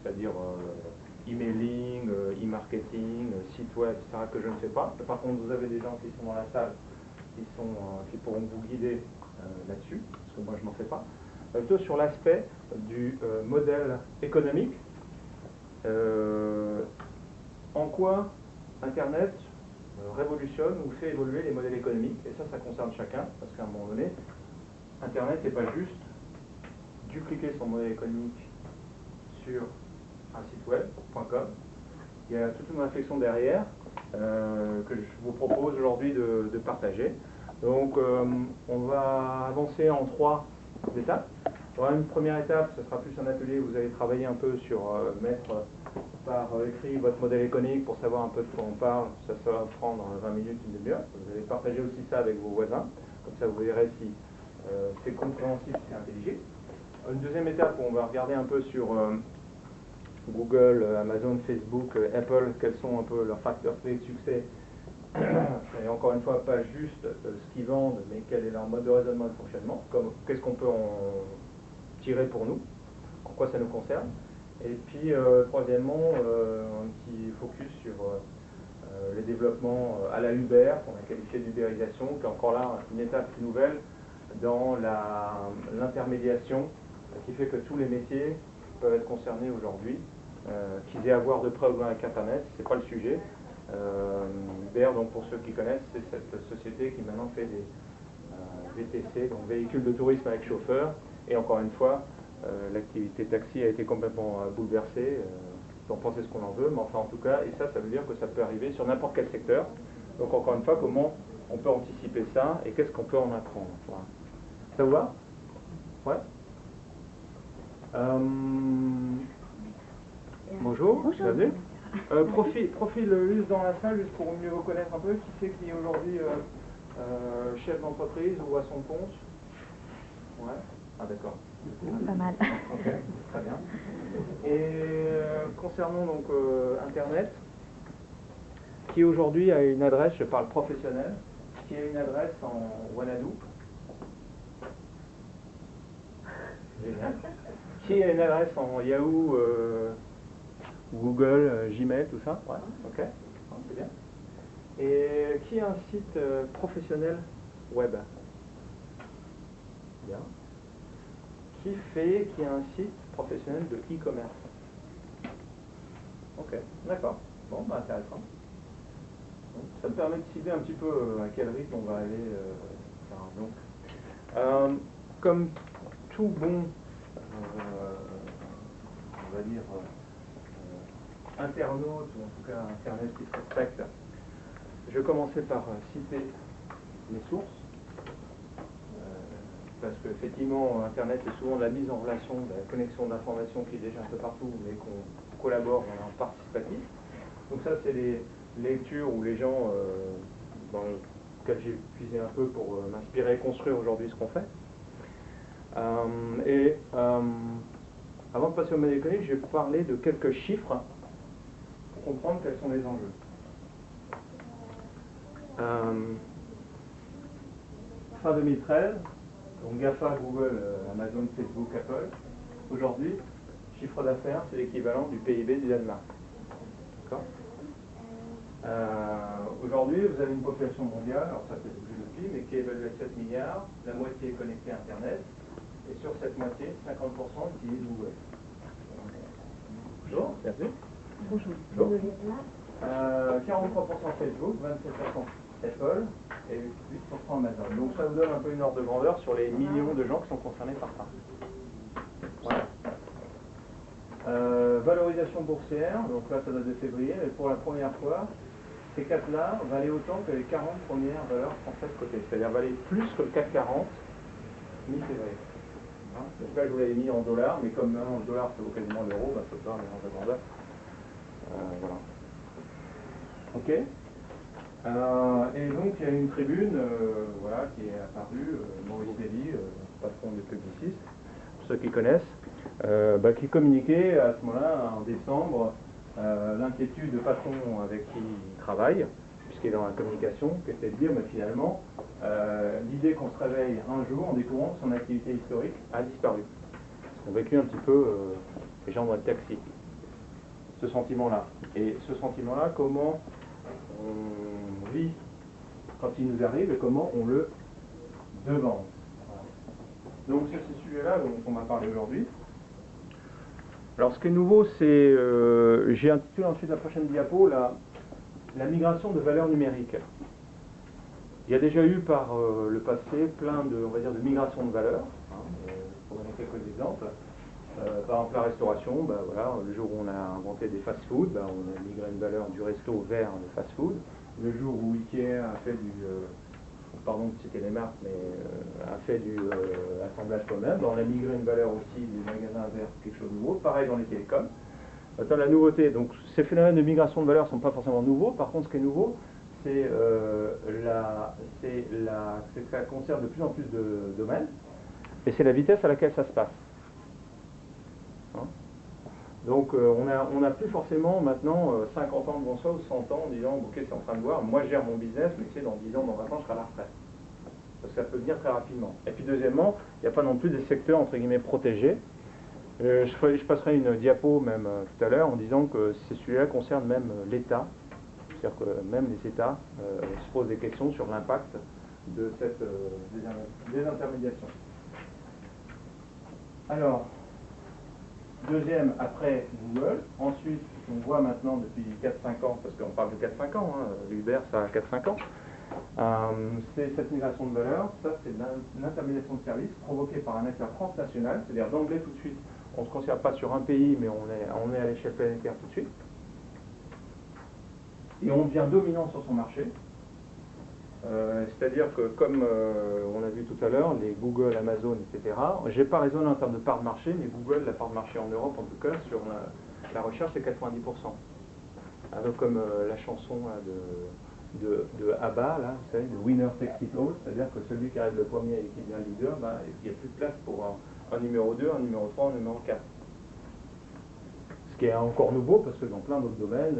c'est-à-dire emailing, e-marketing, site web, etc., que je ne fais pas. Par contre, vous avez des gens qui sont dans la salle, qui pourront vous guider là-dessus, parce que moi je n'en fais pas. Plutôt sur l'aspect du modèle économique. En quoi Internet révolutionne ou fait évoluer les modèles économiques, et ça concerne chacun, parce qu'à un moment donné, Internet n'est pas juste dupliquer son modèle économique sur un site web, .com. Il y a toute une réflexion derrière que je vous propose aujourd'hui de partager. Donc on va avancer en 3 étapes. Il y aura une première étape, ce sera plus un atelier où vous allez travailler un peu sur mettre par écrit votre modèle économique pour savoir un peu de quoi on parle. Ça va prendre 20 minutes, une demi-heure. Vous allez partager aussi ça avec vos voisins. Comme ça vous verrez si c'est compréhensible, si c'est intelligible. Une deuxième étape où on va regarder un peu sur Google, Amazon, Facebook, Apple, quels sont un peu leurs facteurs clés de succès. Et encore une fois, pas juste ce qu'ils vendent, mais quel est leur mode de raisonnement et de fonctionnement. Qu'est-ce qu'on peut en tirer pour nous, en quoi ça nous concerne. Et puis, troisièmement, un petit focus sur les développements à la Uber, qu'on a qualifié d'ubérisation, qui est encore là une étape nouvelle dans l'intermédiation, qui fait que tous les métiers peuvent être concernés aujourd'hui, qu'ils aient à voir de près ou de loin avec Internet, c'est pas le sujet. Uber, donc pour ceux qui connaissent, c'est cette société qui maintenant fait des VTC, donc véhicules de tourisme avec chauffeur, et encore une fois, l'activité taxi a été complètement bouleversée, on peut en penser ce qu'on en veut, mais enfin en tout cas, et ça veut dire que ça peut arriver sur n'importe quel secteur. Donc encore une fois, comment on peut anticiper ça, et qu'est-ce qu'on peut en apprendre. Voilà. Ça vous va? Ouais. Bonjour, bienvenue. Profil juste dans la salle, juste pour mieux vous connaître un peu. Qui c'est qui est aujourd'hui chef d'entreprise ou à son compte? Ouais. Ah d'accord. Pas mal. Ok, très bien. Et concernant donc Internet, qui aujourd'hui a une adresse, je parle professionnelle, qui a une adresse en Wanadu. Génial. Qui a une adresse en Yahoo, Google, Gmail, tout ça? Ouais, ok, c'est bien. Et qui a un site professionnel web? Bien. Qui a un site professionnel de e-commerce? Ok, d'accord. Bon, bah intéressant. Ça me permet de cibler un petit peu à quel rythme on va aller. Donc, comme tout bon, on va dire, internaute, ou en tout cas Internet qui se respecte, je vais commencer par citer les sources. Parce qu'effectivement, Internet est souvent de la mise en relation, de la connexion d'informations qui est déjà un peu partout, mais qu'on collabore dans un participatif. Donc ça, c'est les lectures où les gens, dans lesquelles j'ai puisé un peu pour m'inspirer et construire aujourd'hui ce qu'on fait. Avant de passer au modèle économique, je vais parler de quelques chiffres pour comprendre quels sont les enjeux. Fin 2013, donc GAFA, Google, Amazon, Facebook, Apple. Aujourd'hui, chiffre d'affaires, c'est l'équivalent du PIB du Danemark. D'accord. Aujourd'hui, vous avez une population mondiale, alors ça peut bouger depuis, mais qui est évaluée à 7 milliards, la moitié est connectée à Internet, et sur cette moitié, 50% utilisent Google. Bonjour, bienvenue. Bonjour. Bonjour. 43% Facebook, 27% Apple et 8% Amazon. Donc ça vous donne un peu une ordre de grandeur sur les millions de gens qui sont concernés par ça. Voilà. Valorisation boursière, donc là ça date de février, et pour la première fois, ces 4-là valaient autant que les 40 premières valeurs françaises cotées, c'est-à-dire valaient plus que le CAC 40 mi-février. Hein, donc là je vous l'avais mis en dollars, mais comme maintenant le dollar ça vaut quasiment l'euro, bah, ça peut faire une ordre de grandeur. Voilà. Ok. Et donc il y a une tribune voilà, qui est apparue, Maurice Lévy, patron des publicistes, pour ceux qui connaissent, qui communiquait à ce moment-là, en décembre, l'inquiétude de patron avec qui il travaille, puisqu'il est dans la communication, qui était de dire finalement, l'idée qu'on se réveille un jour en découvrant que son activité historique a disparu. Ils ont vécu un petit peu les gens dans le taxi. ce sentiment-là. Et ce sentiment-là, comment on vit quand il nous arrive et comment on le devance. Voilà. Donc c'est ce sujet-là dont on va parler aujourd'hui. Alors ce qui est nouveau, c'est, j'ai intitulé ensuite la prochaine diapo, la migration de valeurs numériques. Il y a déjà eu par le passé plein de, on va dire, de migrations de valeurs. Pour donner quelques exemples. Par exemple la restauration, voilà, le jour où on a inventé des fast-food, on a migré une valeur du resto vers le fast-food. Le jour où Ikea a fait du, pardon de citer les marques, mais a fait du assemblage toi-même, on a migré une valeur aussi du magasin vers quelque chose de nouveau. Pareil dans les télécoms. Maintenant la nouveauté, donc ces phénomènes de migration de valeurs ne sont pas forcément nouveaux. Par contre, ce qui est nouveau, c'est que ça concerne de plus en plus de domaines, et c'est la vitesse à laquelle ça se passe. Hein? Donc on n'a plus forcément maintenant 50 ans devant soi ou 100 ans en disant ok, c'est en train de voir, moi je gère mon business, mais c'est dans 10 ans, dans 20 ans, je serai à la retraite. Parce que ça peut venir très rapidement. Et puis deuxièmement, il n'y a pas non plus des secteurs entre guillemets protégés. Je passerai une diapo même tout à l'heure en disant que ces sujets-là concernent même l'État. C'est-à-dire que même les États se posent des questions sur l'impact de cette désintermédiation. Alors, deuxième, après Google. Ensuite, on voit maintenant depuis 4-5 ans, parce qu'on parle de 4-5 ans, hein, l'Uber ça a 4-5 ans, c'est cette migration de valeur. Ça, c'est l'intermédiation de services provoquée par un acteur transnational, c'est-à-dire d'emblée tout de suite, on ne se considère pas sur un pays, mais on est à l'échelle planétaire tout de suite. Et on devient dominant sur son marché. C'est-à-dire que, comme on a vu tout à l'heure, les Google, Amazon, etc., je n'ai pas raisonné en termes de part de marché, mais Google, la part de marché en Europe, en tout cas, sur la recherche, c'est 90%. Alors, comme la chanson là, de ABBA, là, vous savez, de Winner Takes It All, c'est-à-dire que celui qui arrive le premier et qui devient leader, il n'y a plus de place pour un numéro 2, un numéro 3, un numéro 4. Ce qui est encore nouveau, parce que dans plein d'autres domaines,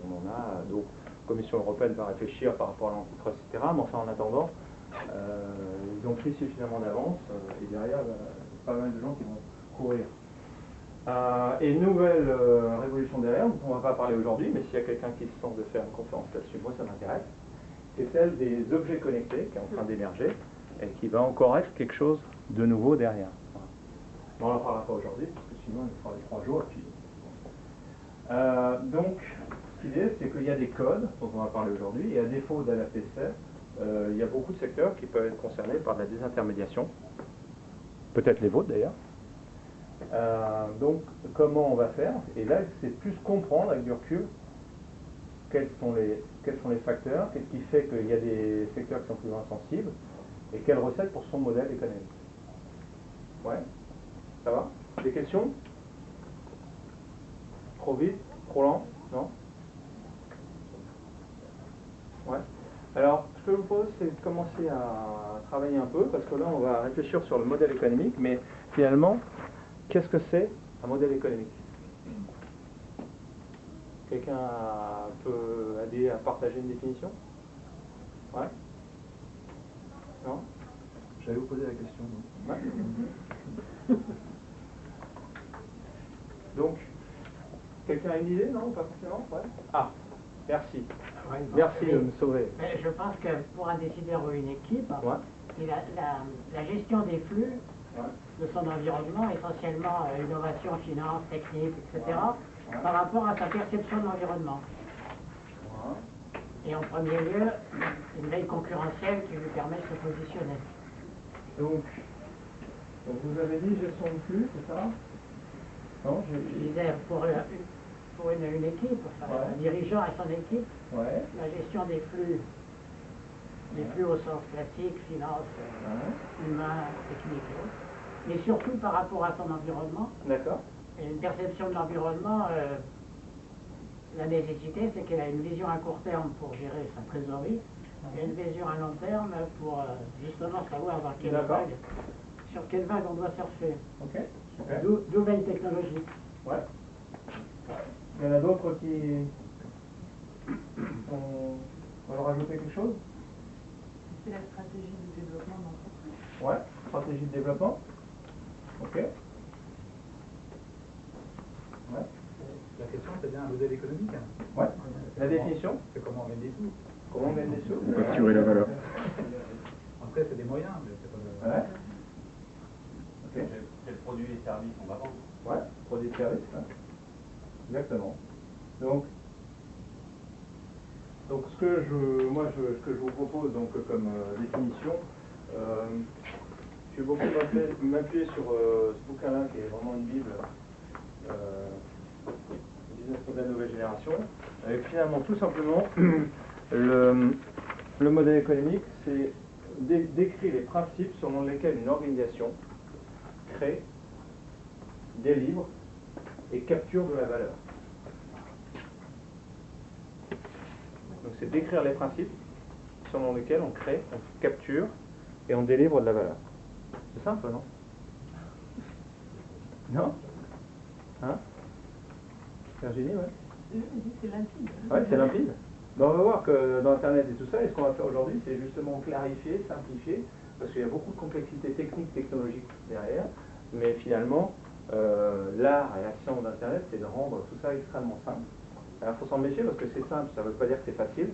on en a d'autres. La Commission européenne va réfléchir par rapport à l'antitrust, etc. Mais enfin, en attendant, ils ont pris suffisamment d'avance et derrière, pas mal de gens qui vont courir. Et une nouvelle révolution derrière, dont on ne va pas parler aujourd'hui, mais s'il y a quelqu'un qui se sent de faire une conférence là-dessus, moi ça m'intéresse, c'est celle des objets connectés qui est en train d'émerger et qui va encore être quelque chose de nouveau derrière. Bon, on n'en parlera pas aujourd'hui, parce que sinon il faudra les 3 jours. Et puis... donc, l'idée, c'est qu'il y a des codes dont on va parler aujourd'hui, et à défaut d'adapter ça, il y a beaucoup de secteurs qui peuvent être concernés par de la désintermédiation, peut-être les vôtres d'ailleurs. Donc, comment on va faire? Et là, c'est plus comprendre avec du recul quels sont les facteurs, qu'est-ce qui fait qu'il y a des secteurs qui sont plus insensibles, et quelle recette pour son modèle économique. Ouais? Ça va? Des questions? Trop vite? Trop lent? Non? Ouais. Alors, ce que je vous propose, c'est de commencer à travailler un peu, parce que là, on va réfléchir sur le modèle économique, mais finalement, qu'est-ce que c'est un modèle économique? Quelqu'un peut aider à partager une définition? Ouais? Non? J'allais vous poser la question. Ouais. Donc, quelqu'un a une idée? Non? Pas forcément? Ouais? Ah, merci. Ouais, merci de me sauver. Je pense que pour un décideur ou une équipe, Ouais. la gestion des flux Ouais. de son environnement, essentiellement innovation, finance, technique, etc., Ouais. par rapport à sa perception de l'environnement. Ouais. Et en premier lieu, une veille concurrentielle qui lui permet de se positionner. Donc vous avez dit gestion de flux, c'est ça? Non, Je disais, pour une équipe, enfin, Ouais. un dirigeant et son équipe, Ouais. la gestion des flux au sens classique, finance, humain, technique et autres, mais surtout par rapport à son environnement. D'accord. Et une perception de l'environnement, la nécessité, c'est qu'elle a une vision à court terme pour gérer sa trésorerie, et une vision à long terme pour justement savoir dans quelle vague, sur quelle vague on doit surfer. Ok. Super. D'où veille technologique. Ouais. Il y en a d'autres qui veulent rajouter quelque chose? C'est la stratégie de développement d'entreprise. Ouais, stratégie de développement. Ok. Ouais. La question c'est bien un modèle économique. Ouais. La définition? C'est comment on gagne des sous. Comment on gagne des sous? Capturer la valeur. Après, c'est des moyens, mais c'est pas le... Ouais. Ok. Quels produits et services on va vendre? Ouais, produits et services. Ouais. Exactement. Donc ce que je vous propose donc comme définition, je vais beaucoup m'appuyer sur ce bouquin-là qui est vraiment une bible, Business Model Nouvelle Génération, avec finalement tout simplement le modèle économique, c'est décrit les principes selon lesquels une organisation crée, délivre et capture de la valeur. Donc c'est décrire les principes selon lesquels on crée, on capture et on délivre de la valeur. C'est simple, non? Non? Hein? Virginie, ouais? C'est limpide. Ouais, c'est limpide. Ben, on va voir que dans Internet et tout ça, et ce qu'on va faire aujourd'hui, c'est justement clarifier, simplifier, parce qu'il y a beaucoup de complexité technique, technologique derrière, mais finalement, l'art et l'action d'Internet, c'est de rendre tout ça extrêmement simple. Alors, il faut s'en méfier parce que c'est simple, ça ne veut pas dire que c'est facile.